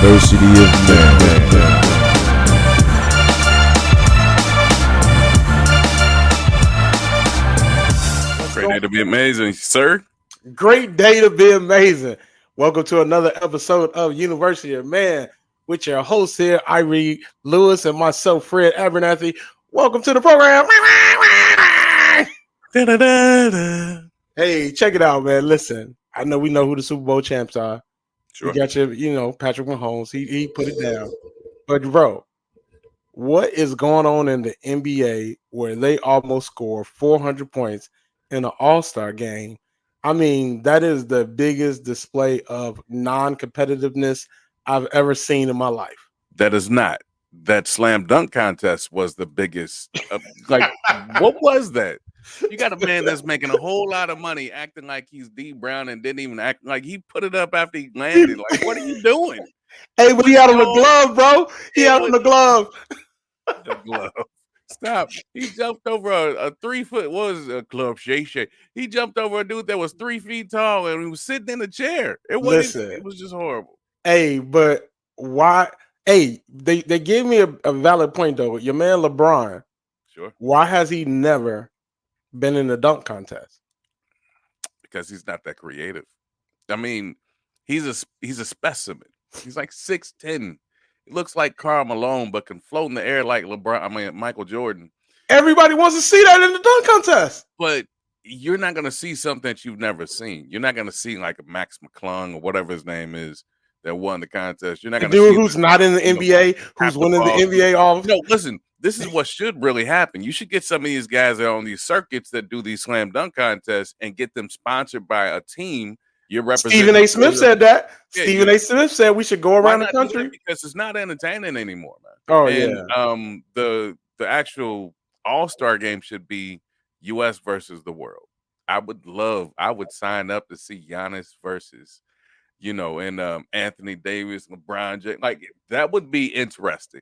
University of Man. Great day to be amazing, sir. Great day to be amazing. Welcome to another episode of University of Man with your host here, Irie Lewis, and myself, Fred Abernathy. Welcome to the program. Da-da-da-da. Hey, check it out, man. Listen, I know we know who the Super Bowl champs are. Sure. We got Patrick Mahomes. He put it down. But bro, what is going on in the NBA where they almost score 400 points in an All-Star game? I mean, that is the biggest display of non-competitiveness I've ever seen in my life. That is not. That slam dunk contest was the biggest. What was that? You got a man that's making a whole lot of money acting like he's D Brown and didn't even act like he put it up after he landed. Like, what are you doing? Hey, but he had on the glove, bro. He had on the glove. The glove. Stop. He jumped over a 3 foot, what was it, a club Shay. He jumped over a dude that was 3 feet tall and he was sitting in a chair. It was just horrible. Hey, but why? Hey, they gave me a valid point though. Your man LeBron. Sure. Why has he never been in the dunk contest? Because he's not that creative. I mean, he's a specimen. He's like 6'10". He looks like Karl Malone, but can float in the air like Michael Jordan. Everybody wants to see that in the dunk contest. But you're not going to see something that you've never seen. You're not going to see like a Max McClung or whatever his name is that won the contest. You're not going to see who's not in the NBA, who's winning the NBA off. No, listen, this is what should really happen. You should get some of these guys that are on these circuits that do these slam dunk contests and get them sponsored by a team. Stephen A. Smith said that. Yeah, Stephen A. Smith said we should go around the country because it's not entertaining anymore, man. Oh, and, the actual All-Star game should be U.S. versus the world. I would sign up to see Giannis versus, and Anthony Davis, LeBron James. Like, that would be interesting.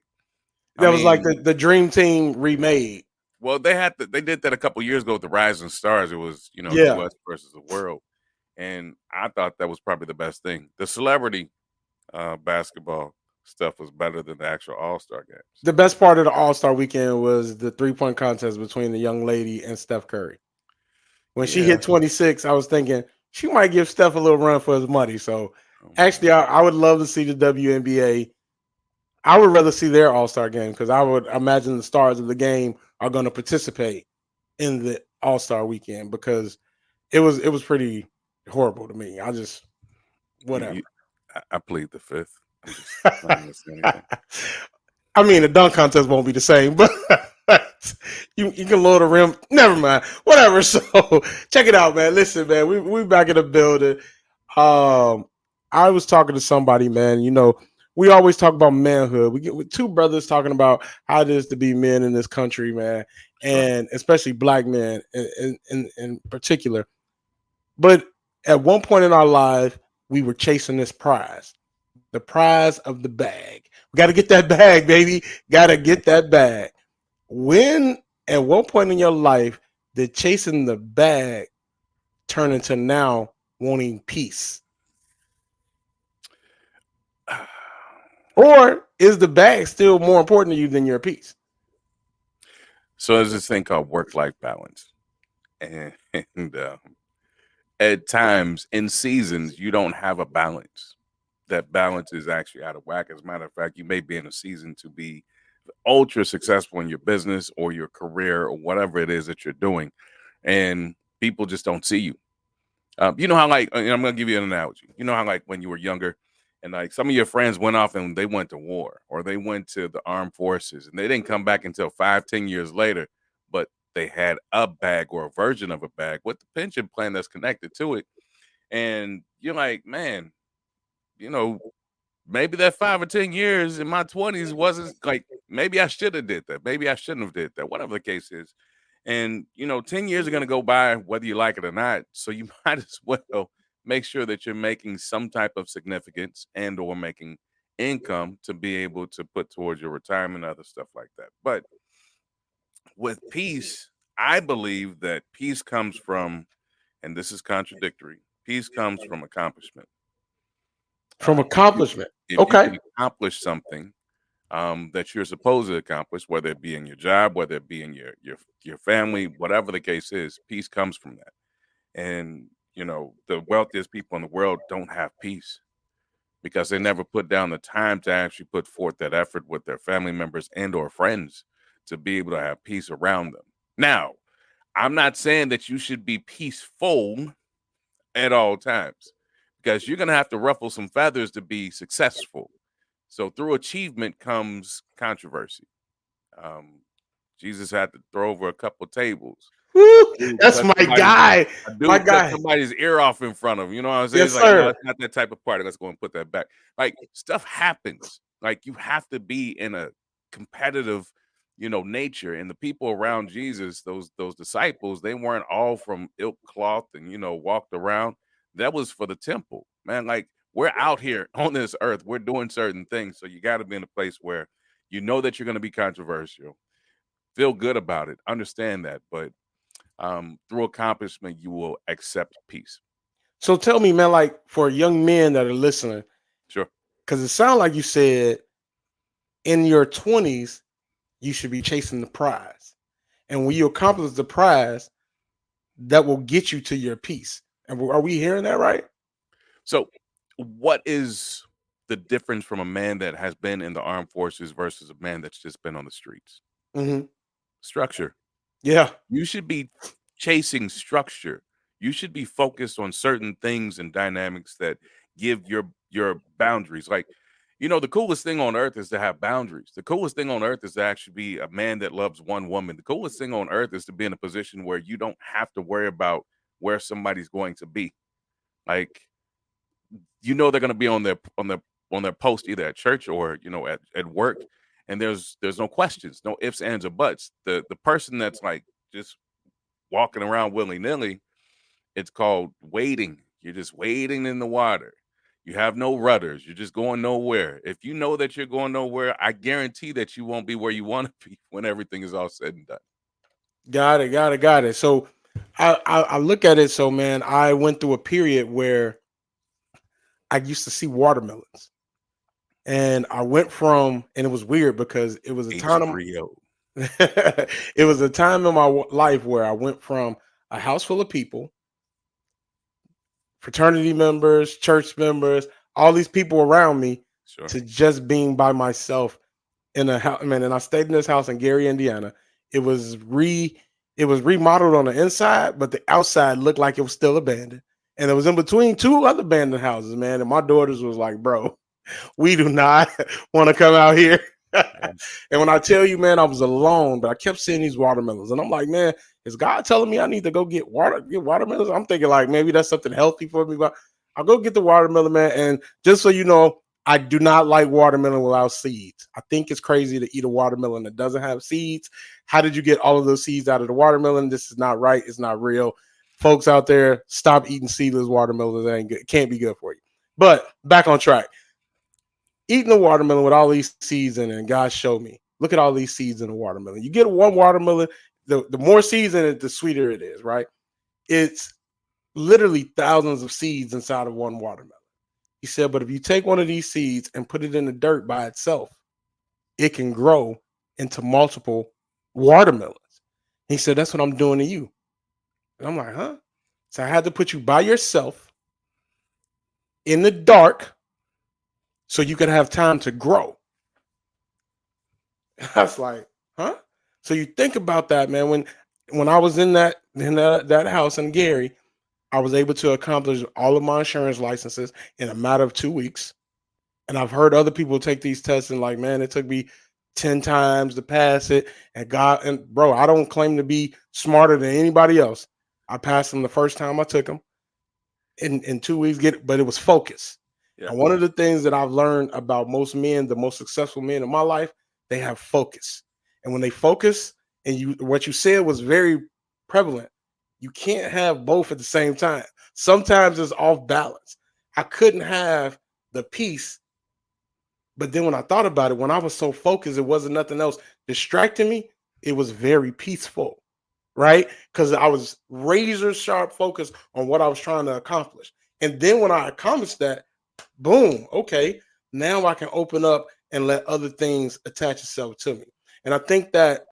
That was like the Dream Team remade. Well, they did that a couple years ago with the Rising Stars. It was, U.S. versus the world. And I thought that was probably the best thing. The celebrity basketball stuff was better than the actual All-Star games. The best part of the All-Star weekend was the 3-point contest between the young lady and Steph Curry. When she hit 26, I was thinking she might give Steph a little run for his money. So actually, I would love to see the WNBA. I would rather see their All-Star game because I would imagine the stars of the game are going to participate in the All-Star weekend because it was pretty horrible to me. I just whatever. I plead the fifth. I mean, the dunk contest won't be the same, but you can lower the rim. Never mind. Whatever. So check it out, man. Listen, man, we back in the building. I was talking to somebody, man. We always talk about manhood. We get with two brothers talking about how it is to be men in this country, man, and especially black men in particular. But at one point in our life, we were chasing this prize, the prize of the bag. We got to get that bag, baby. Got to get that bag. When, at one point in your life, did chasing the bag turn into now wanting peace? Or is the bag still more important to you than your peace? So there's this thing called work-life balance. And at times in seasons, you don't have a balance. That balance is actually out of whack. As a matter of fact, you may be in a season to be ultra successful in your business or your career or whatever it is that you're doing. And people just don't see you. You know how, like, and I'm going to give you an analogy. You know how, like, when you were younger and, like, some of your friends went off and they went to war or they went to the armed forces and they didn't come back until 5-10 years later, but they had a bag or a version of a bag with the pension plan that's connected to it. And you're like, man, maybe that 5 or 10 years in my 20s wasn't like, maybe I should have did that. Maybe I shouldn't have did that, whatever the case is. And, 10 years are going to go by whether you like it or not. So you might as well make sure that you're making some type of significance and or making income to be able to put towards your retirement, other stuff like that. But with peace, I believe that peace comes from, and this is contradictory, peace comes from accomplishment. From accomplishment. If you Okay. can accomplish something that you're supposed to accomplish, whether it be in your job, whether it be in your family, whatever the case is, peace comes from that. And the wealthiest people in the world don't have peace because they never put down the time to actually put forth that effort with their family members and or friends to be able to have peace around them. Now, I'm not saying that you should be peaceful at all times because you're going to have to ruffle some feathers to be successful. So through achievement comes controversy. Um, Jesus had to throw over a couple tables. A Woo, dude that's cut my somebody's guy. a My dude cut guy. somebody's ear off in front of him. You know what I'm saying? Yes, It's like, no, sir. it's not that type of party. Let's go and put that back. Like stuff happens. Like you have to be in a competitive, nature. And the people around Jesus, those disciples, they weren't all from ilk cloth and walked around. That was for the temple, man. Like we're out here on this earth, we're doing certain things. So you got to be in a place where you know that you're going to be controversial. Feel good about it. Understand that, but through accomplishment, you will accept peace. So tell me, man, like for young men that are listening, Sure. because it sounds like you said in your 20s, you should be chasing the prize. And when you accomplish the prize, that will get you to your peace. And are we hearing that right? So, what is the difference from a man that has been in the armed forces versus a man that's just been on the streets? Mm-hmm. Structure. Yeah. You should be chasing structure. You should be focused on certain things and dynamics that give your boundaries. Like, the coolest thing on earth is to have boundaries. The coolest thing on earth is to actually be a man that loves one woman. The coolest thing on earth is to be in a position where you don't have to worry about where somebody's going to be. Like, they're going to be on their post either at church or at work, and there's no questions, no ifs, ands, or buts. The person that's like just walking around willy-nilly, it's called wading. You're just wading in the water. You have no rudders. You're just going nowhere. If you know that you're going nowhere, I guarantee that you won't be where you want to be when everything is all said and done. Got it. Got it. Got it. So I look at it. So man, I went through a period where I used to see watermelons. And I went from, and it was weird because it was a time H3O. it was a time in my life where I went from a house full of people, fraternity members, church members, all these people around me, Sure. to just being by myself in a house. Man, and I stayed in this house in Gary, Indiana. It was remodeled on the inside, but the outside looked like it was still abandoned. And it was in between two other abandoned houses, man. And my daughters was like, bro, we do not want to come out here. And when I tell you, man, I was alone, but I kept seeing these watermelons, and I'm like, man, is God telling me I need to go get watermelons? I'm thinking like maybe that's something healthy for me, but I'll go get the watermelon, man. And just so you know, I do not like watermelon without seeds. I think it's crazy to eat a watermelon that doesn't have seeds. How did you get all of those seeds out of the watermelon? This is not right. It's not real. Folks out there, stop eating seedless watermelons. That ain't good. It can't be good for you. But back on track. Eating a watermelon with all these seeds in it, and God showed me. Look at all these seeds in a watermelon. You get one watermelon, the more seeds in it, the sweeter it is, right? It's literally thousands of seeds inside of one watermelon. He said, but if you take one of these seeds and put it in the dirt by itself, it can grow into multiple watermelons. He said, that's what I'm doing to you. And I'm like, huh? So I had to put you by yourself in the dark so you could have time to grow. I was like, huh? So you think about that, man. When I was in that house in Gary, I was able to accomplish all of my insurance licenses in a matter of 2 weeks. And I've heard other people take these tests and like, man, it took me 10 times to pass it. And bro, I don't claim to be smarter than anybody else. I passed them the first time I took them in 2 weeks, but it was focus. Yeah. And one of the things that I've learned about most men, the most successful men in my life, they have focus. And when they focus, and what you said was very prevalent, you can't have both at the same time. Sometimes it's off balance. I couldn't have the peace, but then when I thought about it, when I was so focused, it wasn't nothing else distracting me. It was very peaceful, right? Because I was razor sharp focused on what I was trying to accomplish. And then when I accomplished that, Boom. Okay. Now I can open up and let other things attach itself to me. And I think that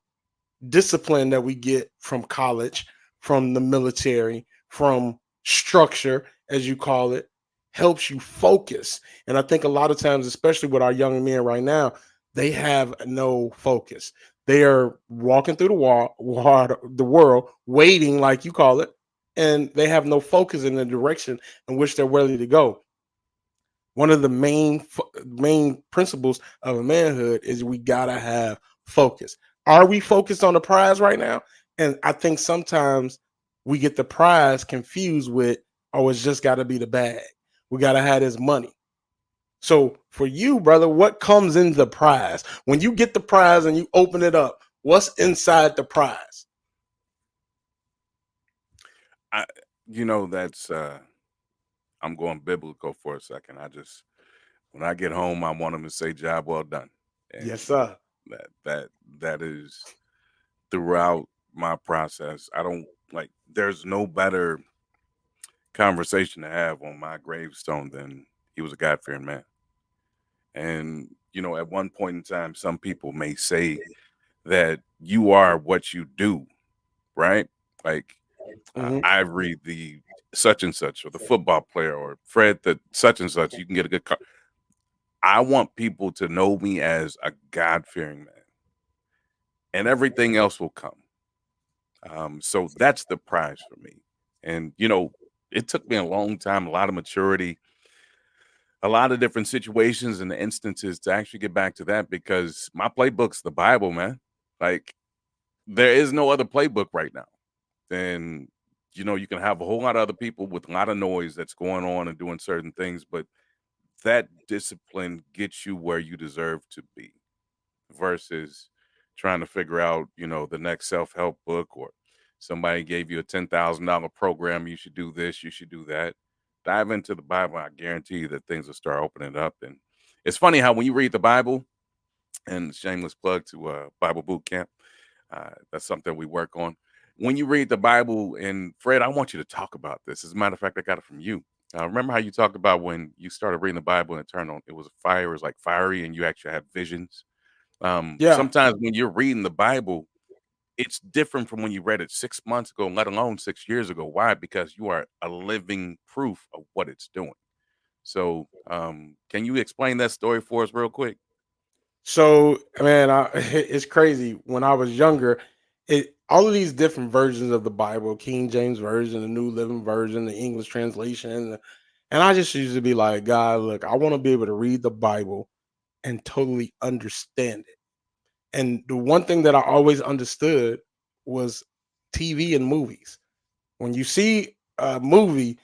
discipline that we get from college, from the military, from structure, as you call it, helps you focus. And I think a lot of times, especially with our young men right now, they have no focus. They are walking through the world, waiting, like you call it, and they have no focus in the direction in which they're ready to go. One of the main principles of a manhood is we gotta have focus. Are we focused on the prize right now? And I think sometimes we get the prize confused with, oh, it's just got to be the bag. We got to have this money. So for you, brother, what comes in the prize? When you get the prize and you open it up, what's inside the prize? I, that's I'm going biblical for a second. When I get home, I want them to say job well done. Yes, And sir. that is throughout my process. I don't like there's no better conversation to have on my gravestone than he was a God-fearing man. And at one point in time, some people may say that you are what you do, right? Like Mhm. Ivory, the such and such, or the football player, or Fred, the such and such. You can get a good car. I want people to know me as a God fearing man, and everything else will come. So that's the prize for me. And it took me a long time, a lot of maturity, a lot of different situations and instances to actually get back to that because my playbook's the Bible, man. Like there is no other playbook right now. And you can have a whole lot of other people with a lot of noise that's going on and doing certain things, but that discipline gets you where you deserve to be versus trying to figure out, the next self-help book or somebody gave you a $10,000 program. You should do this, you should do that. Dive into the Bible. I guarantee you that things will start opening up. And it's funny how when you read the Bible, and shameless plug to Bible Boot Camp, that's something we work on. When you read the Bible, and Fred, I want you to talk about this. As a matter of fact, I got it from you. Remember how you talked about when you started reading the Bible and it turned on, it was fire, it was like fiery, and you actually had visions. Yeah. Sometimes when you're reading the Bible, it's different from when you read it 6 months ago, let alone 6 years ago. Why? Because you are a living proof of what it's doing. So, can you explain that story for us real quick? So, man, it's crazy. When I was younger, all of these different versions of the Bible, King James Version, the New Living Version, the English translation, and I just used to be like, God, look, I want to be able to read the Bible and totally understand it. And the one thing that I always understood was TV and movies. When you see a movie,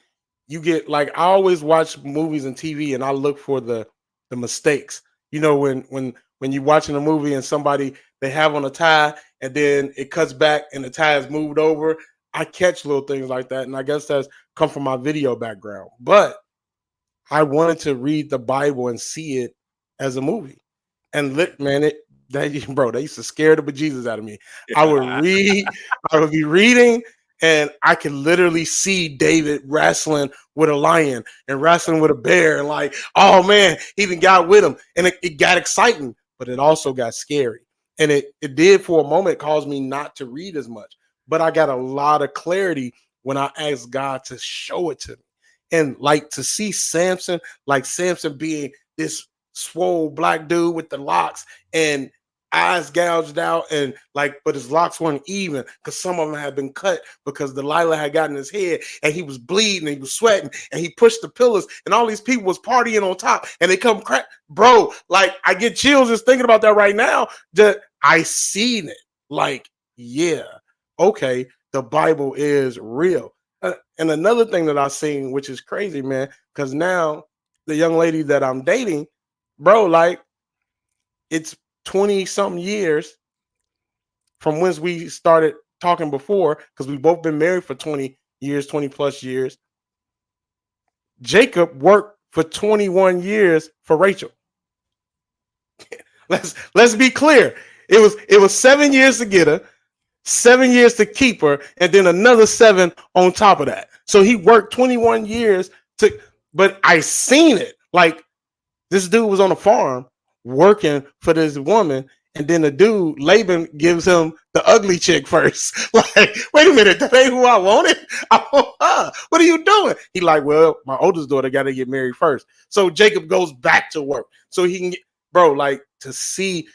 you get like I always watch movies and TV and I look for the mistakes. When you're watching a movie and somebody they have on a tie and then it cuts back and the tie is moved over. I catch little things like that. And I guess that's come from my video background. But I wanted to read the Bible and see it as a movie. And look, man, they used to scare the bejesus out of me. I would read, I would be reading, and I could literally see David wrestling with a lion and wrestling with a bear, and like, oh man, he even got with him, and it got exciting, but it also got scary, and it did for a moment cause me not to read as much, but I got a lot of clarity when I asked God to show it to me, and like to see Samson, like Samson being this swole black dude with the locks and eyes gouged out and like but his locks weren't even because some of them had been cut because Delilah had gotten his head and he was bleeding and he was sweating and he pushed the pillars and all these people was partying on top and they come crack, bro, like I get chills just thinking about that right now. That I seen it, like, yeah, okay, the Bible is real. And another thing that I seen, which is crazy, man, because now the young lady that I'm dating, bro, like it's 20 something years from when we started talking before, because we've both been married for 20 years, 20 plus years. Jacob worked for 21 years for Rachel. Let's be clear. It was 7 years to get her, 7 years to keep her, and then another 7 on top of that. So he worked 21 years to, but I seen it. Like this dude was on a farm working for this woman, and then the dude Laban gives him the ugly chick first. Like, wait a minute, that ain't who I wanted. I want her. What are you doing? He like, well, my oldest daughter got to get married first. So Jacob goes back to work so he can get, bro, like to see,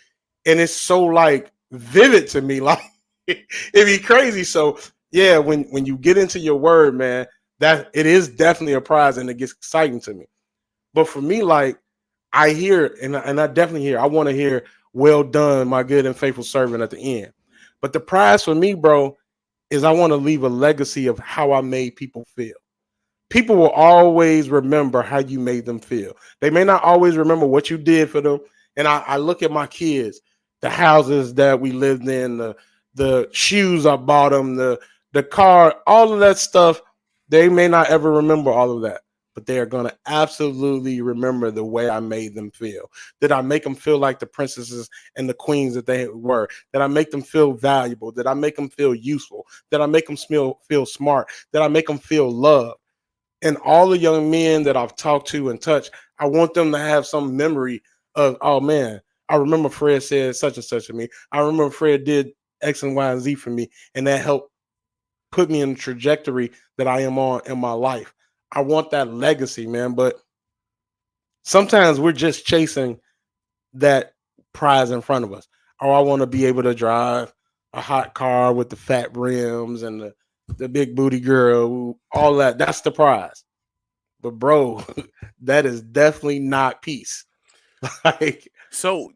and it's so like vivid to me, like it'd be crazy. So yeah, when you get into your word, man, that it is definitely a prize and it gets exciting to me. But for me, like I hear and I definitely hear, I want to hear, well done, my good and faithful servant at the end. But the prize for me, bro, is I want to leave a legacy of how I made people feel. People will always remember how you made them feel. They may not always remember what you did for them. And I look at my kids, the houses that we lived in, the shoes I bought them, the car, all of that stuff. They may not ever remember all of that, but they are going to absolutely remember the way I made them feel. Did I make them feel like the princesses and the queens that they were? Did I make them feel valuable? Did I make them feel useful? Did I make them feel smart? Did I make them feel loved? And all the young men that I've talked to and touched, I want them to have some memory of, oh man, I remember Fred said such and such to me. I remember Fred did X and Y and Z for me, and that helped put me in the trajectory that I am on in my life. I want that legacy, man. But sometimes we're just chasing that prize in front of us. Oh, I want to be able to drive a hot car with the fat rims and the big booty girl, all that. That's the prize. But bro, that is definitely not peace. Like, So,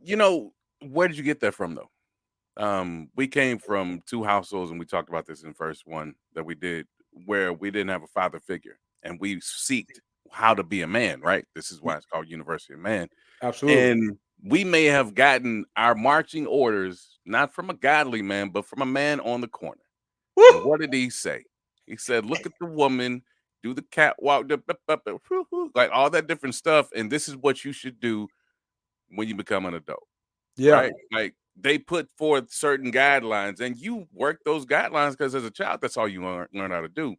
where did you get that from though? We came from two households, and we talked about this in the first one that we did, where we didn't have a father figure, and we seeked how to be a man, right? This is why it's called University of Man. absolutely. And we may have gotten our marching orders not from a godly man, but from a man on the corner. And Woo! what did he say? He said, "Look at the woman, do the catwalk, like all that different stuff, and this is what you should do when you become an adult." Yeah, Right? Like they put forth certain guidelines, and you work those guidelines because as a child, that's all you learn how to do.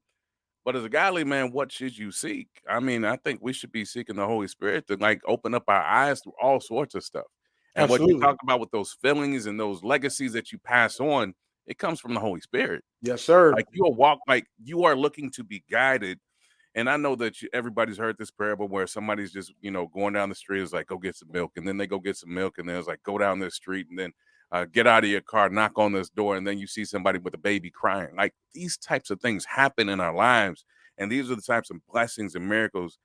But as a godly man, what should you seek? I mean, I think we should be seeking the Holy Spirit to like open up our eyes to all sorts of stuff. And what you absolutely. talk about with those feelings and those legacies that you pass on, it comes from the Holy Spirit. Yes, sir. Like you are like you are looking to be guided. And I know that everybody's heard this parable where somebody's just, going down the street is like, go get some milk. And then they go get some milk. And then it's like, go down this street and then get out of your car, knock on this door. And then you see somebody with a baby crying. Like these types of things happen in our lives. And these are the types of blessings and miracles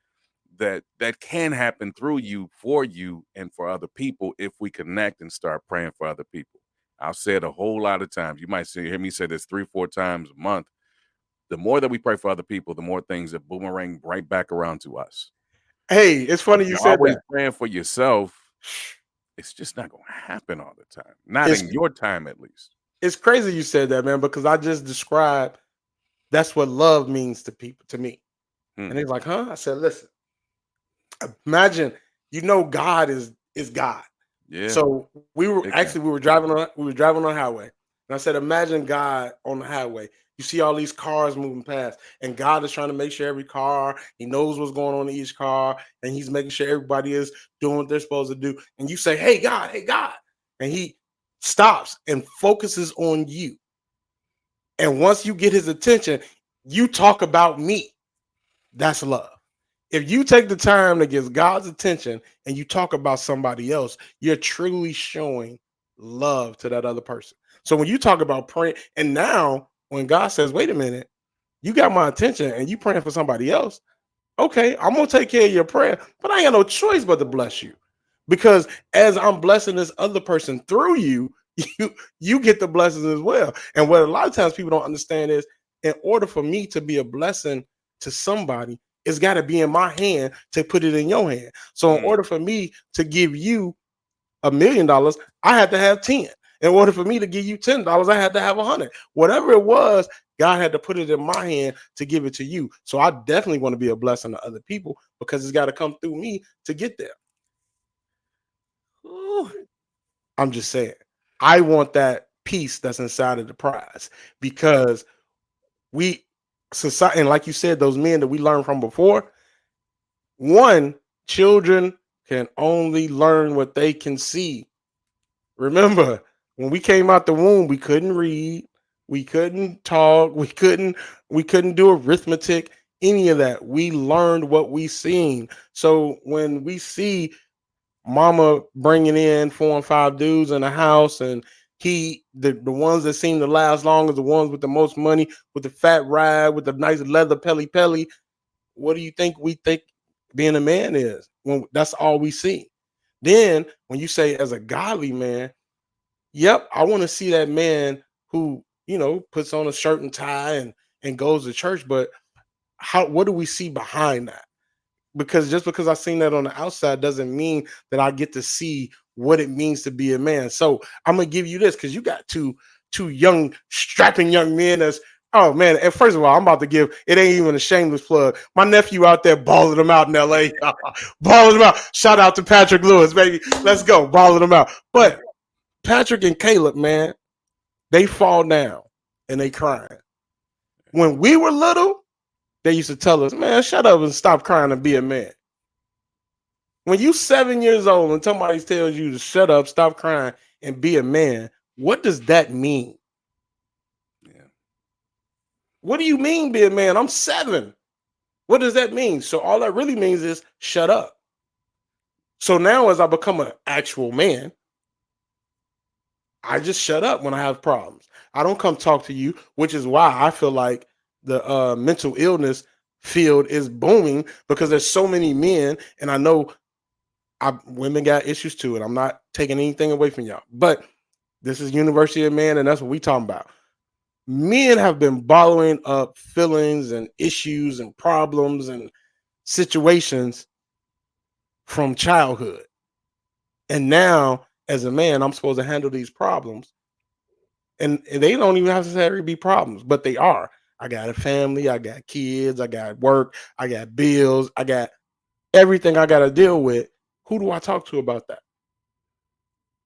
that can happen through you, for you, and for other people if we connect and start praying for other people. I'll say it a whole lot of times. You might hear me say this 3-4 times a month. The more that we pray for other people, the more things that boomerang right back around to us. Hey, it's But funny if you you're said always that. praying for yourself, it's just not going to happen all the time. Not It's in your time, at least. it's crazy you said that, man, because I just described that's what love means to people, to me. Hmm. And he's like, huh? I said, listen, imagine, God is God. Yeah, So big time. we were driving on the highway. And I said, imagine God on the highway. You see all these cars moving past, and God is trying to make sure every car, he knows what's going on in each car, and he's making sure everybody is doing what they're supposed to do. And you say, hey God. And he stops and focuses on you. And once you get his attention, you talk about me. That's love. If you take the time to get God's attention and you talk about somebody else, you're truly showing love to that other person. So when you talk about praying, and now when God says, wait a minute, you got my attention and you praying for somebody else, okay, I'm gonna take care of your prayer, but I ain't got no choice but to bless you. Because as I'm blessing this other person through you, you get the blessings as well. And what a lot of times people don't understand is in order for me to be a blessing to somebody, it's got to be in my hand to put it in your hand. So in Mm, order for me to give you $1 million, I had to have 10. In order for me to give you $10, I had to have 100. Whatever it was, God had to put it in my hand to give it to you. So I definitely want to be a blessing to other people because it's got to come through me to get there. ooh, I'm just saying, I want that peace that's inside of the prize because we society, and like you said, those men that we learned from before, one, Children can only learn what they can see. Remember, when we came out the womb, we couldn't read, we couldn't talk, we couldn't do arithmetic, any of that. We learned what we seen. So when we see mama bringing in 4 and 5 dudes in the house, and the ones that seem to last long is the ones with the most money, with the fat ride, with the nice leather pelly. What do you think we think being a man is when that's all we see? Then when you say as a godly man, yep, I want to see that man who, puts on a shirt and tie and goes to church. But what do we see behind that? Because just because I seen that on the outside doesn't mean that I get to see what it means to be a man. So I'm gonna give you this because you got two young, strapping young men that's, oh man. And first of all, I'm about to give, it ain't even a shameless plug. My nephew out there balling them out in LA. Balling them out. Shout out to Patrick Lewis, baby. Let's go, balling them out. But Patrick and Caleb, man, they fall down and they crying. When we were little, they used to tell us, man, shut up and stop crying and be a man. When you 7 years old and somebody tells you to shut up, stop crying, and be a man, what does that mean? Yeah. What do you mean be a man? I'm 7. What does that mean? So all that really means is shut up. So now as I become an actual man, I just shut up when I have problems. I don't come talk to you, which is why I feel like the mental illness field is booming, because there's so many men, and I know women got issues too, and I'm not taking anything away from y'all, but this is University of Man, and that's what we talking about. Men have been bottling up feelings and issues and problems and situations from childhood. And now, as a man, I'm supposed to handle these problems. And they don't even have to be problems, but they are. I got a family, I got kids, I got work, I got bills, I got everything I got to deal with. Who do I talk to about that?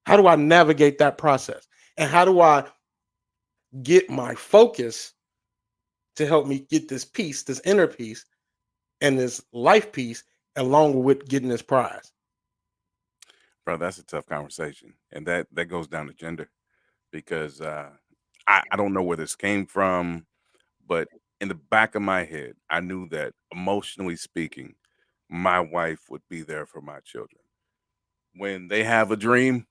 How do I navigate that process? And how do I get my focus to help me get this peace, this inner peace, and this life peace, along with getting this prize? Bro, that's a tough conversation. And that goes down to gender, because I don't know where this came from, but in the back of my head, I knew that emotionally speaking, my wife would be there for my children. When they have a dream,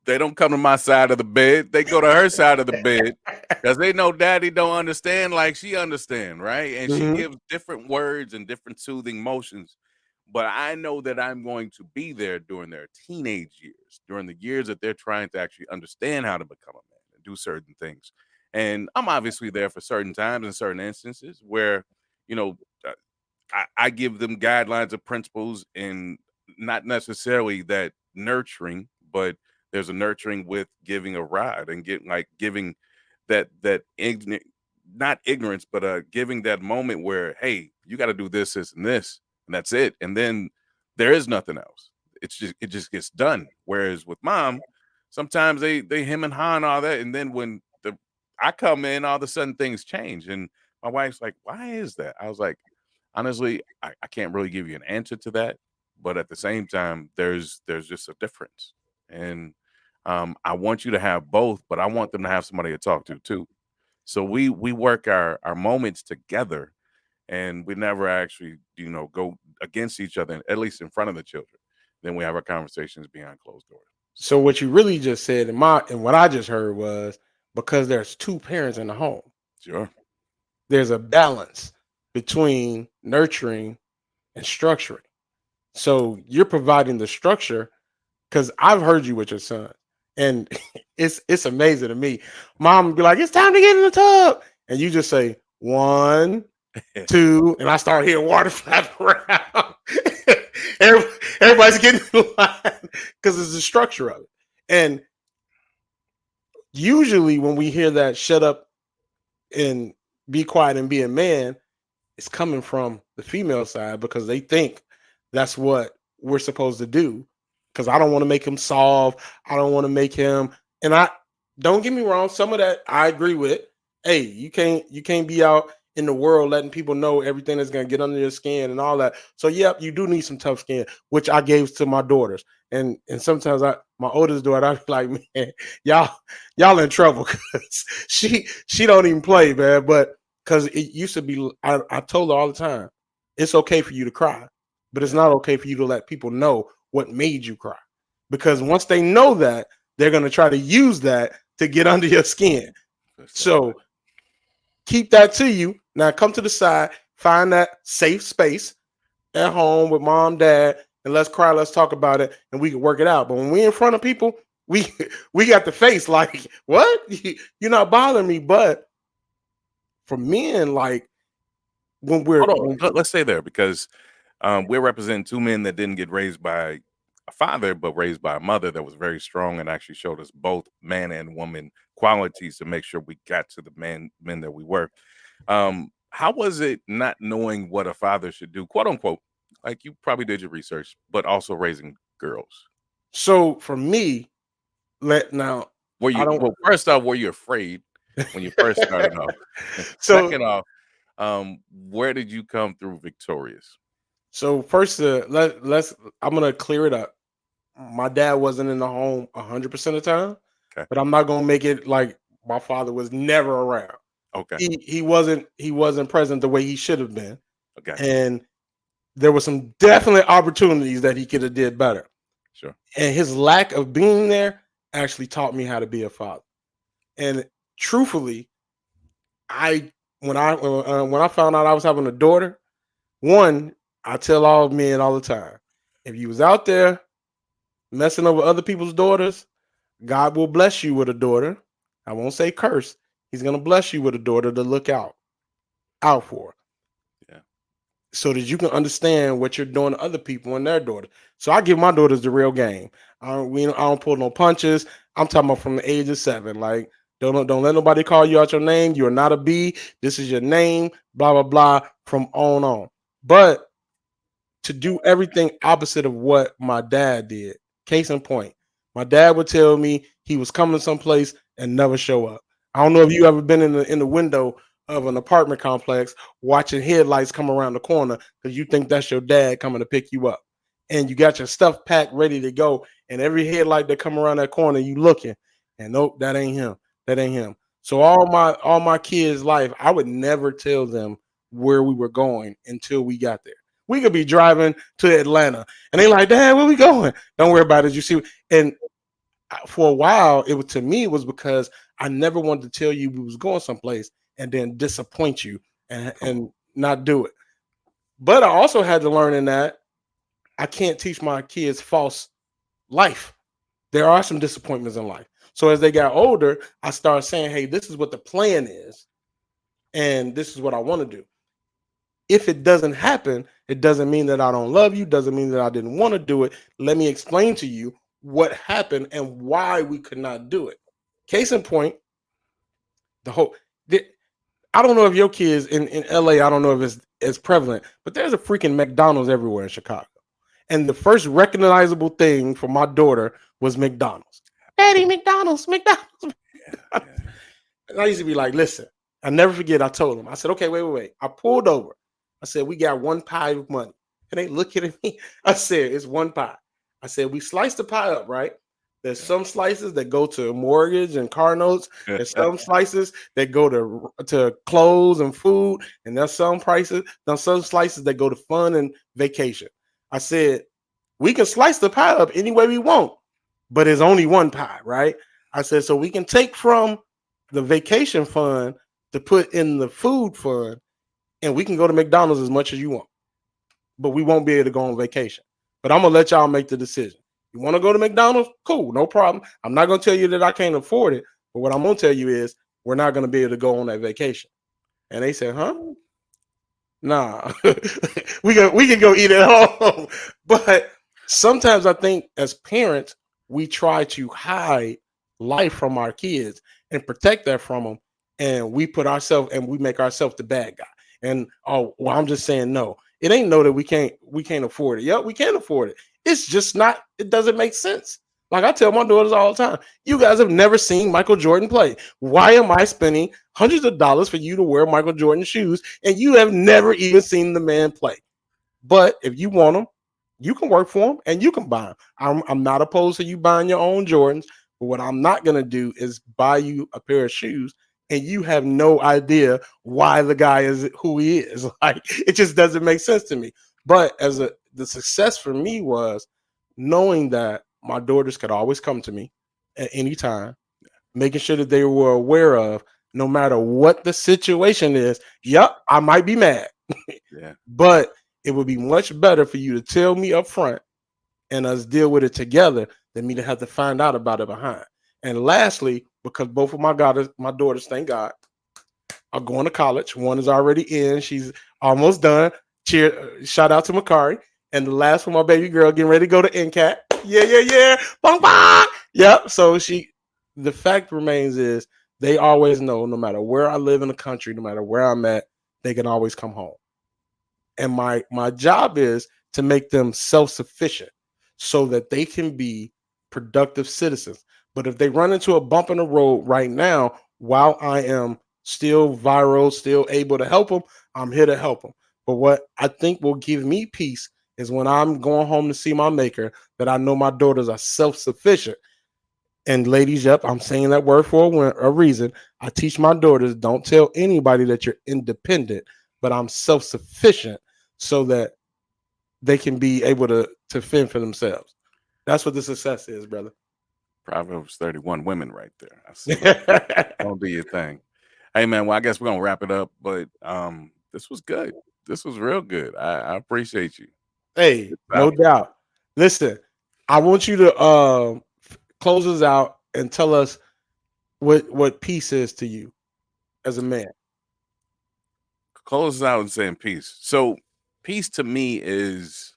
they don't come to my side of the bed. They go to her side of the bed, because they know daddy don't understand like she understand, right? And she Mhm. gives different words and different soothing motions. But I know that I'm going to be there during their teenage years, during the years that they're trying to actually understand how to become a man and do certain things. And I'm obviously there for certain times and certain instances where, you know, uh, I give them guidelines and principles, and not necessarily that nurturing, but there's a nurturing with giving a ride and giving that not ignorance, but giving that moment where, hey, you got to do this, and this, and that's it, and then there is nothing else. It just gets done. Whereas with mom, sometimes they him and ha and all that, and then when I come in, all of a sudden things change, and my wife's like, "Why is that?" I was like, honestly, I can't really give you an answer to that, but at the same time, there's just a difference, and I want you to have both, but I want them to have somebody to talk to too. So we work our moments together, and we never actually go against each other, at least in front of the children. Then we have our conversations behind closed doors. So So what you really just said, and what I just heard was, because there's two parents in the home, sure, there's a balance between nurturing and structuring. So you're providing the structure, because I've heard you with your son, and it's amazing to me. Mom would be like, "It's time to get in the tub," and you just say 1, 2, and I start hearing water flap around. Everybody's getting in line because it's the structure of it. And usually, when we hear that, "Shut up and be quiet and be a man," it's coming from the female side, because they think that's what we're supposed to do. Because I don't want to make him solve. I don't want to make him. And I don't get me wrong. Some of that I agree with. Hey, you can't be out in the world, letting people know everything that's gonna get under your skin and all that. So yep, you do need some tough skin, which I gave to my daughters. And sometimes my oldest daughter, I be like, man, y'all in trouble because she don't even play, man. But because it used to be, I told her all the time, it's okay for you to cry, but it's not okay for you to let people know what made you cry. Because once they know that, they're gonna try to use that to get under your skin. So keep that to you. Now come to the side, find that safe space at home with mom, dad, and let's cry, let's talk about it, and we can work it out. But when we in front of people, we got the face like, what? You're not bothering me. But for men, like when Let's stay there because we're representing two men that didn't get raised by a father, but raised by a mother that was very strong and actually showed us both man and woman qualities to make sure we got to the men that we were. How was it not knowing what a father should do, quote unquote? Like you probably did your research, but also raising girls. So for me, now Were you well? First off, were you afraid when you first started off? So Second off, where did you come through victorious? So first, let's I'm gonna clear it up. My dad wasn't in the home 100% of the time, Okay. but I'm not gonna make it like my father was never around. Okay. He wasn't present the way he should have been, Okay. and there were some definite opportunities that he could have did better. Sure. And his lack of being there actually taught me how to be a father. And truthfully, when I found out I was having a daughter, one, I tell all men all the time, if you was out there messing over other people's daughters, God will bless you with a daughter. I won't say curse. He's gonna bless you with a daughter to look out for. Yeah. So that you can understand what you're doing to other people and their daughter. So I give my daughters the real game. I don't pull no punches. I'm talking about from the age of 7. Like, don't let nobody call you out your name. You are not a B. This is your name. Blah blah blah. From on. But to do everything opposite of what my dad did. Case in point, my dad would tell me he was coming someplace and never show up. I don't know if you ever been in the window of an apartment complex watching headlights come around the corner because you think that's your dad coming to pick you up, and you got your stuff packed ready to go, and every headlight that come around that corner, you looking, and nope, that ain't him. That ain't him. So all my kids' life, I would never tell them where we were going until we got there. We could be driving to Atlanta, and they like, "Dad, where we going?" Don't worry about it. You see, and for a while, it was because I never wanted to tell you we was going someplace and then disappoint you and not do it. But I also had to learn in that I can't teach my kids false life. There are some disappointments in life. So as they got older, I started saying, "Hey, this is what the plan is, and this is what I want to do." If it doesn't happen, it doesn't mean that I don't love you, doesn't mean that I didn't want to do it. Let me explain to you what happened and why we could not do it. Case in point, I don't know if your kids in LA, I don't know if it's as prevalent, but there's a freaking McDonald's everywhere in Chicago. And the first recognizable thing for my daughter was McDonald's. Daddy, McDonald's. Yeah. And I used to be like, listen, I never forget, I told them, I said, okay, wait. I pulled over. I said, we got one pie of money. And they looking at me. I said, it's one pie. I said, we sliced the pie up, right? There's some slices that go to mortgage and car notes. There's some slices that go to clothes and food. And there's some slices that go to fun and vacation. I said, we can slice the pie up any way we want, but it's only one pie, right? I said, so we can take from the vacation fund to put in the food fund, and we can go to McDonald's as much as you want, but we won't be able to go on vacation. But I'm gonna let y'all make the decision. You want to go to McDonald's? Cool, no problem. I'm not gonna tell you that I can't afford it, but what I'm gonna tell you is we're not gonna be able to go on that vacation. And they said, huh? Nah, we can go eat at home. But sometimes I think as parents, we try to hide life from our kids and protect that from them, and we make ourselves the bad guy. And I'm just saying no. It ain't no that we can't afford it. Yep, we can afford it. It's just not. It doesn't make sense. Like I tell my daughters all the time, you guys have never seen Michael Jordan play. Why am I spending hundreds of dollars for you to wear Michael Jordan shoes and you have never even seen the man play? But if you want them, you can work for them and you can buy them. I'm not opposed to you buying your own Jordans, but what I'm not going to do is buy you a pair of shoes and you have no idea why the guy is who he is. Like it just doesn't make sense to me. But the success for me was knowing that my daughters could always come to me at any time, making sure that they were aware of no matter what the situation is. Yep, I might be mad. Yeah. But it would be much better for you to tell me up front and us deal with it together than me to have to find out about it behind. And lastly, because both of my daughters, thank God, are going to college. One is already in; she's almost done. Shout out to Makari. And the last one, my baby girl, getting ready to go to NCAT. Yeah, yeah, yeah. Bong, bong. Yep. So the fact remains is they always know, no matter where I live in the country, no matter where I'm at, they can always come home. And my job is to make them self-sufficient so that they can be productive citizens. But if they run into a bump in the road right now, while I am still viral, still able to help them, I'm here to help them. But what I think will give me peace is when I'm going home to see my maker, that I know my daughters are self-sufficient. And ladies, yep, I'm saying that word for a reason. I teach my daughters, don't tell anybody that you're independent, but I'm self-sufficient so that they can be able to fend for themselves. That's what the success is, brother. Proverbs 31 women right there. I see that. Don't do your thing. Hey man, well I guess we're gonna wrap it up, but this was good. This was real good. I appreciate you. Hey, Good no topic. doubt. Listen, I want you to close us out and tell us what peace is to you as a man. Close us out and saying peace. So peace to me is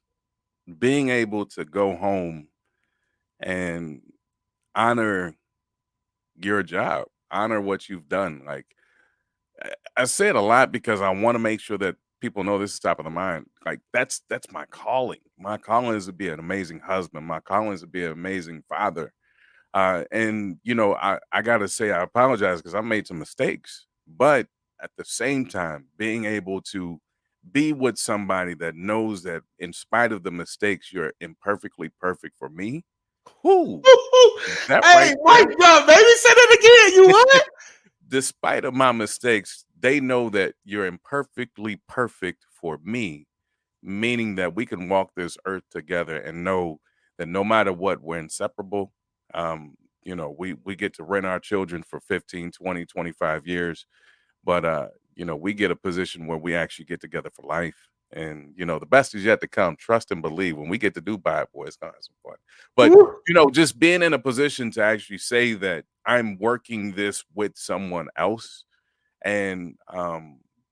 being able to go home and honor your job, honor what you've done. Like I say it a lot because I want to make sure that people know this is top of the mind. Like that's my calling. My calling is to be an amazing husband. My calling is to be an amazing father. And you know, I gotta say I apologize because I made some mistakes, but at the same time, being able to be with somebody that knows that in spite of the mistakes, you're imperfectly perfect for me. Whoo, that right Hey, there. Mike, bro, baby, say that again. You what? Despite of my mistakes, they know that you're imperfectly perfect for me, meaning that we can walk this earth together and know that no matter what, we're inseparable. You know, we get to rent our children for 15, 20, 25 years, but you know, we get a position where we actually get together for life. And you know, the best is yet to come. Trust and believe. When we get to Dubai, boy, it's gonna have some fun. But Woo. you know, just being in a position to actually say that I'm working this with someone else, and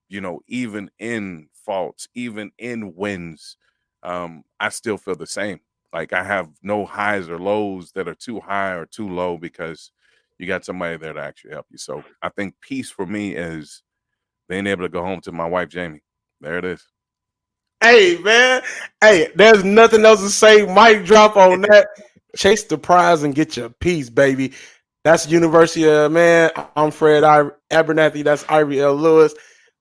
you know, even in faults, even in wins, I still feel the same. Like I have no highs or lows that are too high or too low because you got somebody there to actually help you. So I think peace for me is being able to go home to my wife Jamie. There it is. Hey, man. Hey, there's nothing else to say. Mic drop on that. Chase the prize and get your piece, baby. That's University of Man. I'm Fred Abernathy. That's Ivory L. Lewis.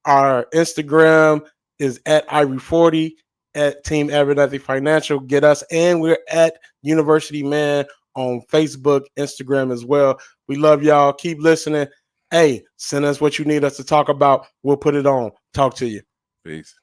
Our Instagram is at Ivory40 at Team Abernathy Financial. Get us, and we're at University Man on Facebook, Instagram as well. We love y'all. Keep listening. Hey, send us what you need us to talk about. We'll put it on. Talk to you. Peace.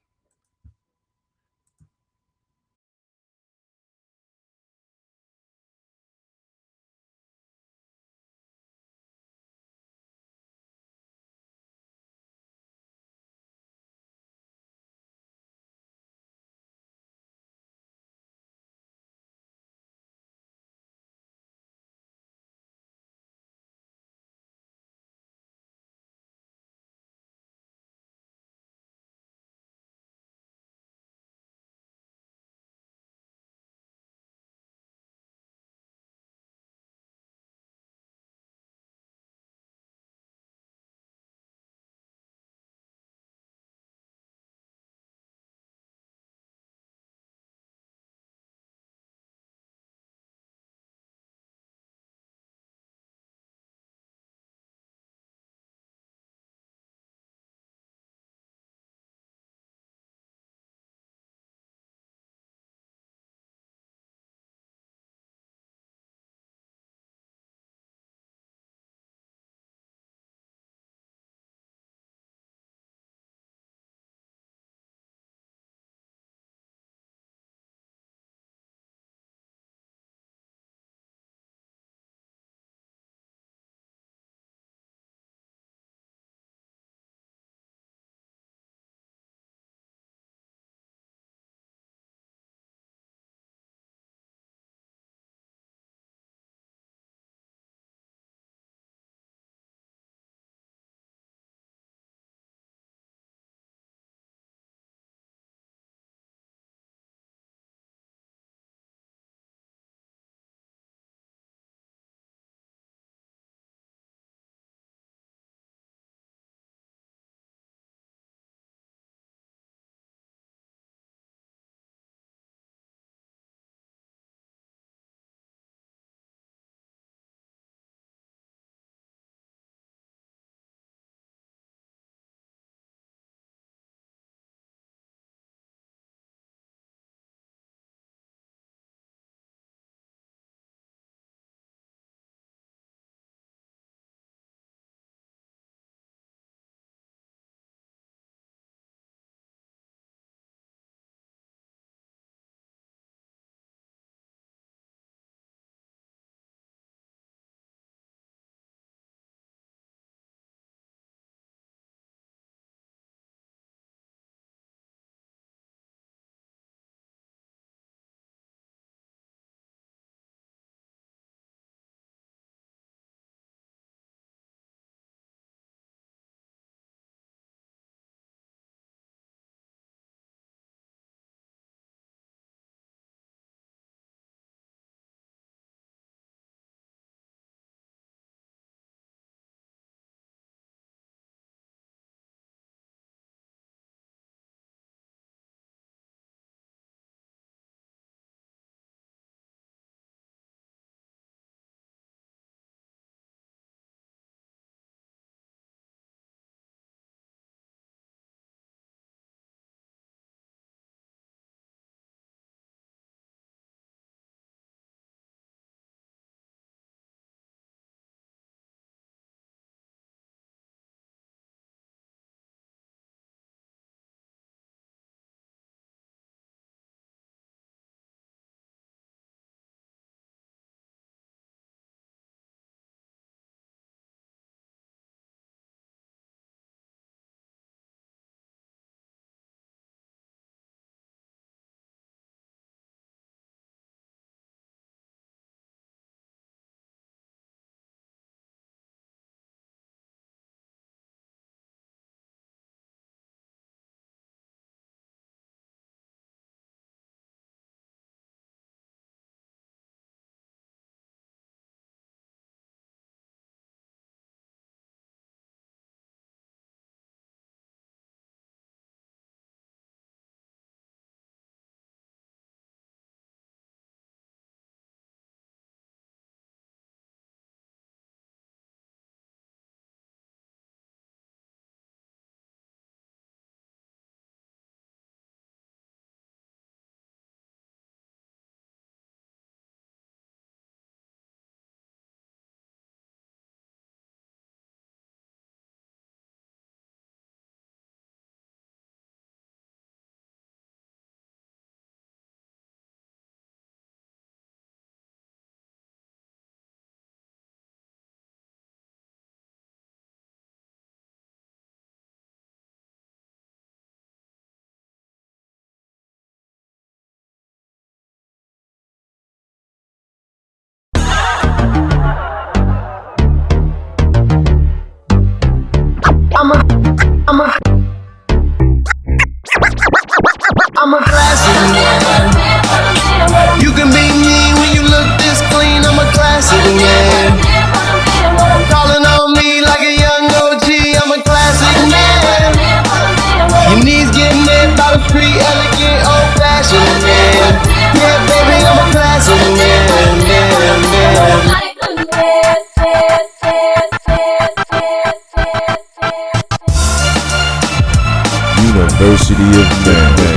I'm a classic man. You can be mean when you look this clean, I'm a classic man. Calling on me like a young OG, I'm a classic man. Your knees get met by the street, elegant, old-fashioned man. Yeah, baby, I'm a classic man, man, man. University of Men.